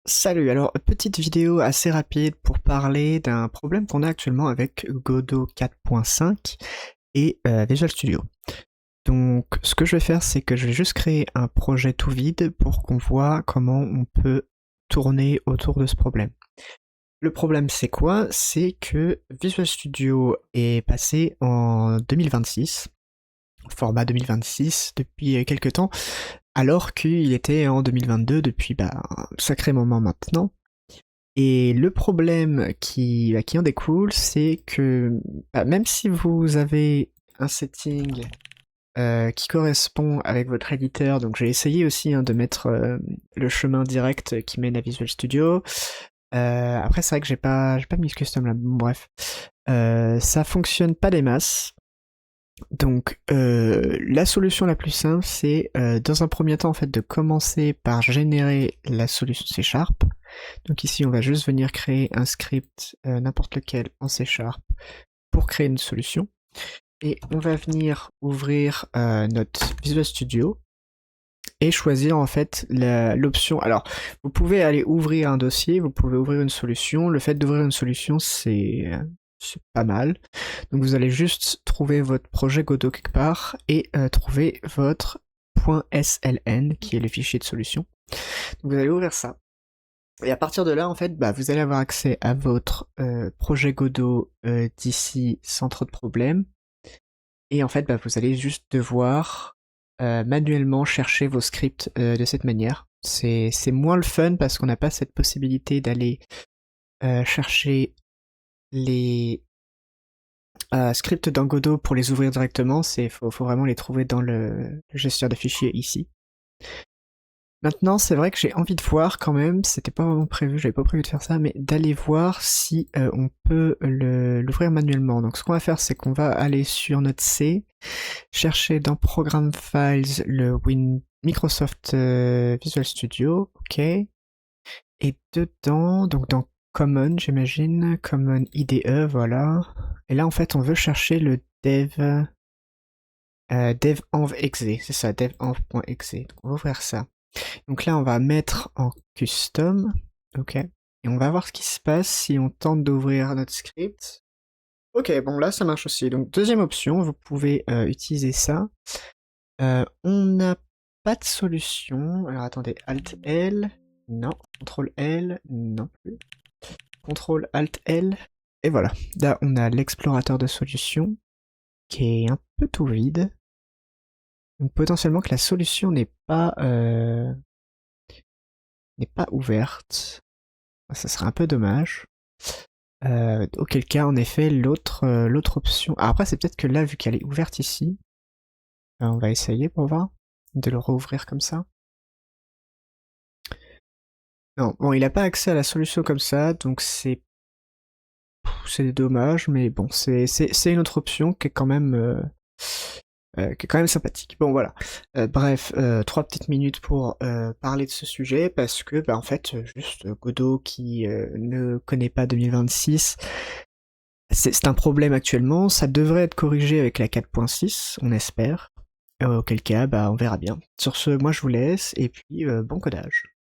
Salut, alors petite vidéo assez rapide pour parler d'un problème qu'on a actuellement avec Godot 4.5 et Visual Studio. Donc ce que je vais faire, c'est que je vais juste créer un projet tout vide pour qu'on voit comment on peut tourner autour de ce problème. Le problème c'est quoi? C'est que Visual Studio est passé en 2026, format 2026 depuis quelques temps, alors qu'il était en 2022 depuis un sacré moment maintenant. Et le problème qui en découle, c'est que même si vous avez un setting qui correspond avec votre éditeur, donc j'ai essayé aussi de mettre le chemin direct qui mène à Visual Studio. Après c'est vrai que j'ai pas mis custom là, bon, bref. Ça fonctionne pas des masses. Donc la solution la plus simple, c'est dans un premier temps en fait de commencer par générer la solution C#. Donc ici on va juste venir créer un script n'importe lequel en C# pour créer une solution. Et on va venir ouvrir notre Visual Studio et choisir en fait l'option. Alors vous pouvez aller ouvrir un dossier, vous pouvez ouvrir une solution. Le fait d'ouvrir une solution c'est pas mal. Donc vous allez juste trouver votre projet Godot quelque part et trouver votre .sln qui est le fichier de solution. Donc vous allez ouvrir ça. Et à partir de là, en fait, vous allez avoir accès à votre projet Godot d'ici sans trop de problèmes. Et en fait, vous allez juste devoir manuellement chercher vos scripts de cette manière. C'est moins le fun parce qu'on n'a pas cette possibilité d'aller chercher les scripts dans Godot pour les ouvrir directement. Faut vraiment les trouver dans le gestionnaire de fichiers ici. Maintenant, c'est vrai que j'ai envie de voir quand même, c'était pas vraiment prévu, j'avais pas prévu de faire ça, mais d'aller voir si on peut l'ouvrir manuellement. Donc ce qu'on va faire, c'est qu'on va aller sur notre C, chercher dans Program Files le Microsoft Visual Studio, ok, et dedans, donc dans Common, j'imagine, Common IDE, voilà. Et là, en fait, on veut chercher le devenv.exe, c'est ça, devenv.exe. Donc on va ouvrir ça. Donc là, on va mettre en custom, ok, et on va voir ce qui se passe si on tente d'ouvrir notre script. Ok, bon là, ça marche aussi. Donc deuxième option, vous pouvez utiliser ça. On n'a pas de solution. Alors attendez, Alt L, non. Ctrl L, non plus. Ctrl Alt L, et voilà. Là, on a l'explorateur de solutions qui est un peu tout vide. Donc potentiellement que la solution n'est pas ouverte. Ça serait un peu dommage. Auquel cas, en effet, l'autre option. Ah, après, c'est peut-être que là, vu qu'elle est ouverte ici, on va essayer pour voir de le rouvrir comme ça. Non, bon, il n'a pas accès à la solution comme ça, donc c'est dommage, mais bon, c'est une autre option qui est quand même sympathique. Bon voilà. Bref, 3 petites minutes pour parler de ce sujet parce que en fait, juste Godot qui ne connaît pas 2026, c'est un problème actuellement. Ça devrait être corrigé avec la 4.6, on espère. Auquel cas, on verra bien. Sur ce, moi je vous laisse et puis bon codage.